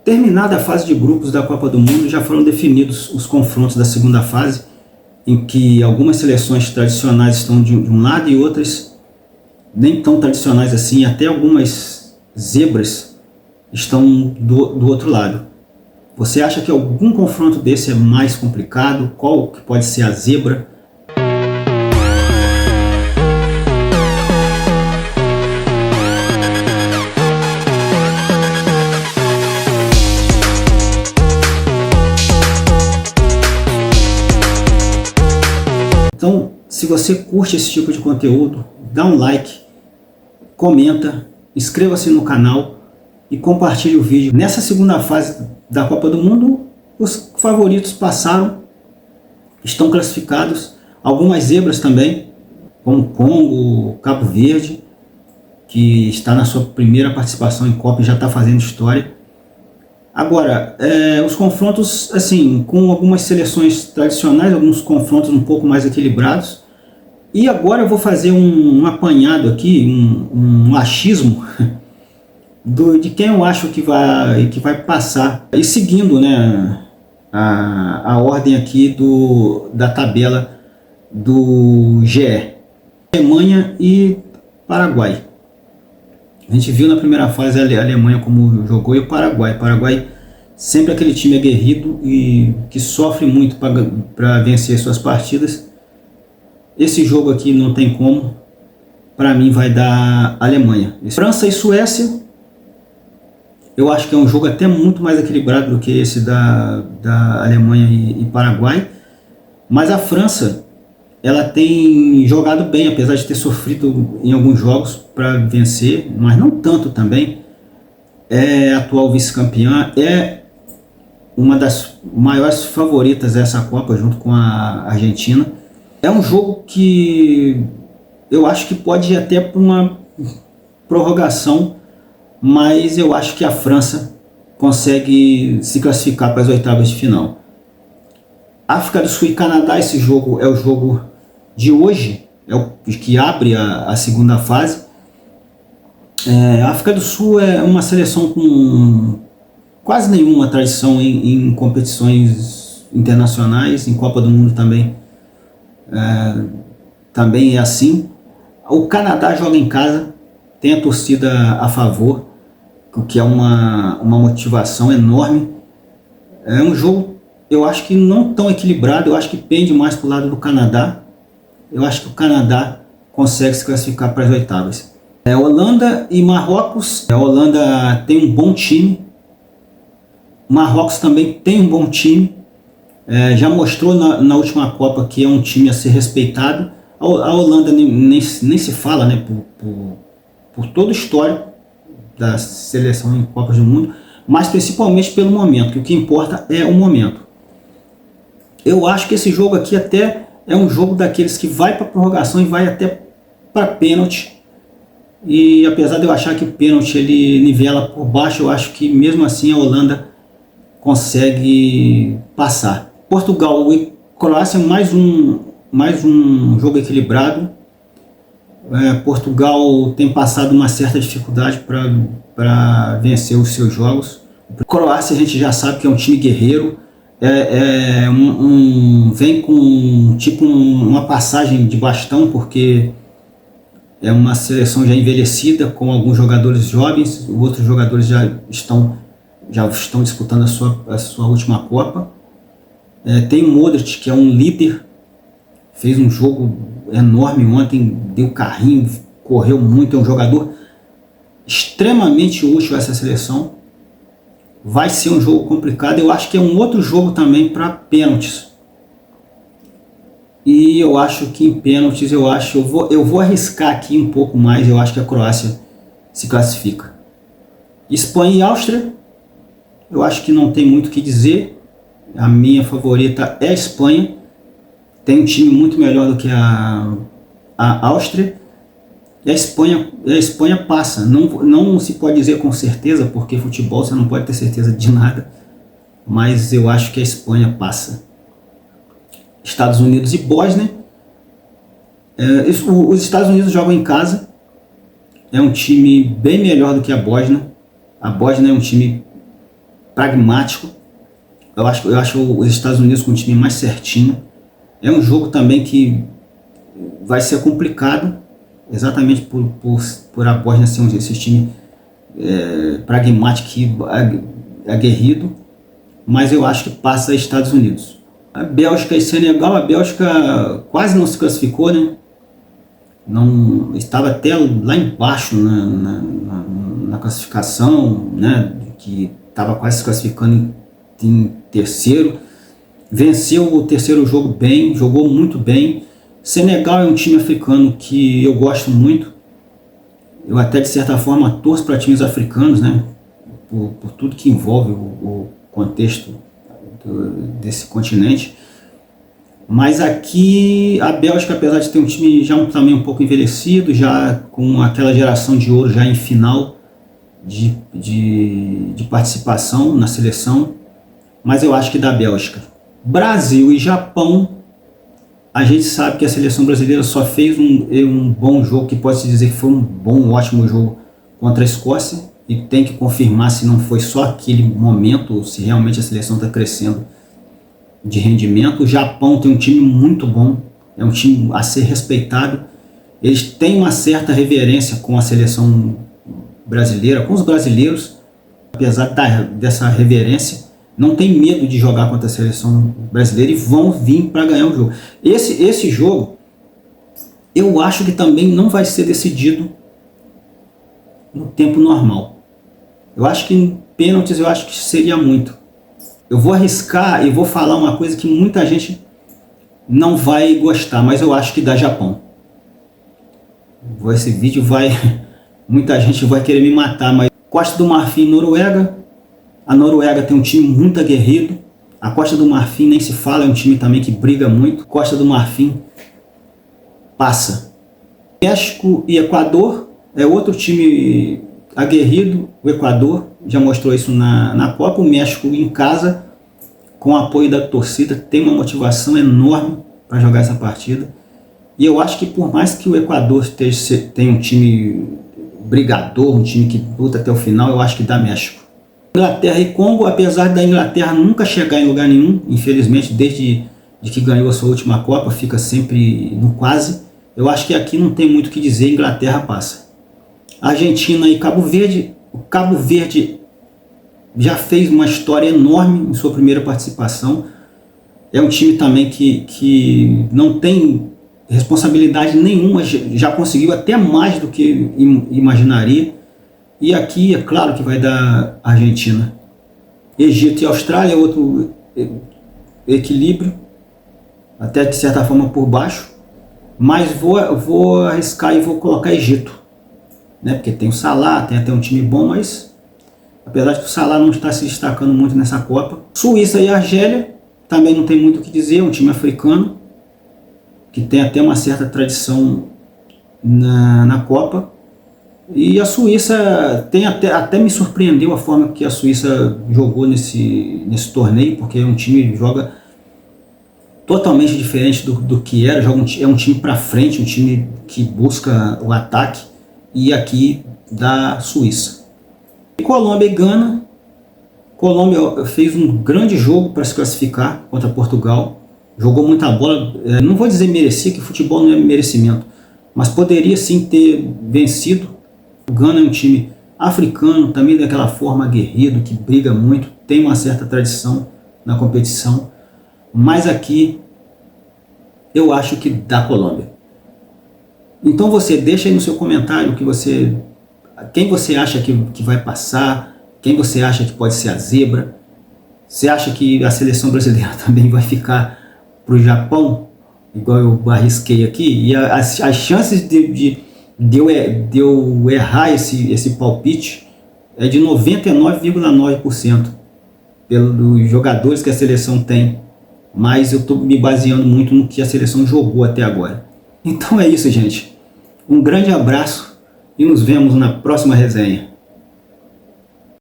Terminada a fase de grupos da Copa do Mundo, já foram definidos os confrontos da segunda fase, em que algumas seleções tradicionais estão de um lado e outras nem tão tradicionais assim, até algumas zebras estão do outro lado. Você acha que algum confronto desse é mais complicado? Qual que pode ser a zebra? Então, se você curte esse tipo de conteúdo, dá um like, comenta, inscreva-se no canal e compartilhe o vídeo. Nessa segunda fase da Copa do Mundo, os favoritos passaram, estão classificados, algumas zebras também, como Congo, Cabo Verde, que está na sua primeira participação em Copa e já está fazendo história. Agora, os confrontos, assim, com algumas seleções tradicionais, alguns confrontos um pouco mais equilibrados. E agora eu vou fazer um apanhado aqui, um achismo de quem eu acho que vai passar. E seguindo, né, a ordem aqui da tabela do GE. Alemanha e Paraguai. A gente viu na primeira fase a Alemanha como jogou e o Paraguai. O Paraguai sempre aquele time aguerrido e que sofre muito para vencer suas partidas. Esse jogo aqui não tem como. Para mim vai dar Alemanha. França e Suécia. Eu acho que é um jogo até muito mais equilibrado do que esse da Alemanha e Paraguai. Mas a França, ela tem jogado bem, apesar de ter sofrido em alguns jogos para vencer, mas não tanto também. É atual vice-campeã, é uma das maiores favoritas dessa Copa, junto com a Argentina. É um jogo que eu acho que pode ir até para uma prorrogação, mas eu acho que a França consegue se classificar para as oitavas de final. África do Sul e Canadá, esse jogo é o jogo de hoje, é o que abre a segunda fase. A África do Sul é uma seleção com quase nenhuma tradição em competições internacionais, em Copa do Mundo também. Também é assim. O Canadá joga em casa, tem a torcida a favor, o que é uma motivação enorme. É um jogo, eu acho que não tão equilibrado, eu acho que pende mais para o lado do Canadá. Eu acho que o Canadá consegue se classificar para as oitavas. Holanda e Marrocos. A Holanda tem um bom time. Marrocos também tem um bom time. Já mostrou na última Copa que é um time a ser respeitado. A Holanda nem se fala, né, por todo o histórico da seleção em Copas do Mundo, mas principalmente pelo momento, que o que importa é o momento. Eu acho que esse jogo aqui até é um jogo daqueles que vai para prorrogação e vai até para pênalti. E apesar de eu achar que o pênalti ele nivela por baixo, eu acho que mesmo assim a Holanda consegue passar. Portugal e Croácia, mais um jogo equilibrado. Portugal tem passado uma certa dificuldade para vencer os seus jogos. Croácia a gente já sabe que é um time guerreiro. Vem com tipo uma passagem de bastão, porque é uma seleção já envelhecida, com alguns jogadores jovens, outros jogadores já estão disputando a sua última Copa. Tem o Modric, que é um líder, fez um jogo enorme ontem, deu carrinho, correu muito, é um jogador extremamente útil a essa seleção. Vai ser um jogo complicado, eu acho que é um outro jogo também para pênaltis. E eu acho que em pênaltis, eu vou arriscar aqui um pouco mais, eu acho que a Croácia se classifica. Espanha e Áustria, eu acho que não tem muito o que dizer. A minha favorita é a Espanha. Tem um time muito melhor do que a Áustria. E a Espanha passa. Não se pode dizer com certeza, porque futebol você não pode ter certeza de nada. Mas eu acho que a Espanha passa. Estados Unidos e Bósnia. Os Estados Unidos jogam em casa. É um time bem melhor do que a Bósnia. A Bósnia é um time pragmático. Eu acho os Estados Unidos com um time mais certinho. É um jogo também que vai ser complicado, exatamente por a Bósnia ser esse time pragmático e aguerrido, mas eu acho que passa Estados Unidos. A Bélgica e Senegal, a Bélgica quase não se classificou, né? Não, estava até lá embaixo na classificação, né? Que estava quase se classificando em terceiro. Venceu o terceiro jogo bem, jogou muito bem. Senegal é um time africano que eu gosto muito. Eu até de certa forma torço para times africanos, né? Por tudo que envolve o contexto desse continente. Mas aqui a Bélgica, apesar de ter um time já também um pouco envelhecido, já com aquela geração de ouro já em final de participação na seleção, mas eu acho que da Bélgica. Brasil e Japão, a gente sabe que a seleção brasileira só fez um bom jogo, que pode se dizer que foi um bom, ótimo jogo contra a Escócia, e tem que confirmar se não foi só aquele momento, ou se realmente a seleção está crescendo de rendimento. O Japão tem um time muito bom, é um time a ser respeitado. Eles têm uma certa reverência com a seleção brasileira, com os brasileiros, apesar dessa reverência, não tem medo de jogar contra a seleção brasileira e vão vir para ganhar o jogo. Esse jogo, eu acho que também não vai ser decidido no tempo normal. Eu acho que em pênaltis, eu acho que seria muito. Eu vou arriscar e vou falar uma coisa que muita gente não vai gostar, mas eu acho que dá Japão. Esse vídeo muita gente vai querer me matar, mas Costa do Marfim e Noruega. A Noruega tem um time muito aguerrido. A Costa do Marfim nem se fala, é um time também que briga muito. Costa do Marfim passa. México e Equador é outro time aguerrido. O Equador já mostrou isso na Copa. O México em casa, com o apoio da torcida, tem uma motivação enorme para jogar essa partida. E eu acho que por mais que o Equador tenha um time brigador, um time que luta até o final, eu acho que dá México. Inglaterra e Congo, apesar da Inglaterra nunca chegar em lugar nenhum, infelizmente, desde que ganhou a sua última Copa, fica sempre no quase. Eu acho que aqui não tem muito o que dizer, Inglaterra passa. Argentina e Cabo Verde. O Cabo Verde já fez uma história enorme em sua primeira participação. É um time também que não tem responsabilidade nenhuma, já conseguiu até mais do que imaginaria. E aqui é claro que vai dar Argentina. Egito e Austrália, outro equilíbrio, até de certa forma por baixo, mas vou arriscar e vou colocar Egito, né? Porque tem o Salah, tem até um time bom, mas apesar de que o Salah não está se destacando muito nessa Copa. Suíça e Argélia, também não tem muito o que dizer, é um time africano, que tem até uma certa tradição na Copa. E a Suíça até me surpreendeu a forma que a Suíça jogou nesse torneio, porque é um time que joga totalmente diferente do que era. É um time para frente, um time que busca o ataque, e aqui da Suíça. Colômbia e Gana. Colômbia fez um grande jogo para se classificar contra Portugal, jogou muita bola, não vou dizer merecia, que futebol não é merecimento, mas poderia sim ter vencido. O Gana é um time africano, também daquela forma aguerrido, que briga muito, tem uma certa tradição na competição, mas aqui eu acho que dá Colômbia. Então você deixa aí no seu comentário quem você acha que vai passar, quem você acha que pode ser a zebra. Você acha que a seleção brasileira também vai ficar para o Japão, igual eu arrisquei aqui, e as chances de eu errar esse palpite é de 99,9% pelos jogadores que a seleção tem, mas eu estou me baseando muito no que a seleção jogou até agora. Então é isso, gente. Um grande abraço e nos vemos na próxima resenha.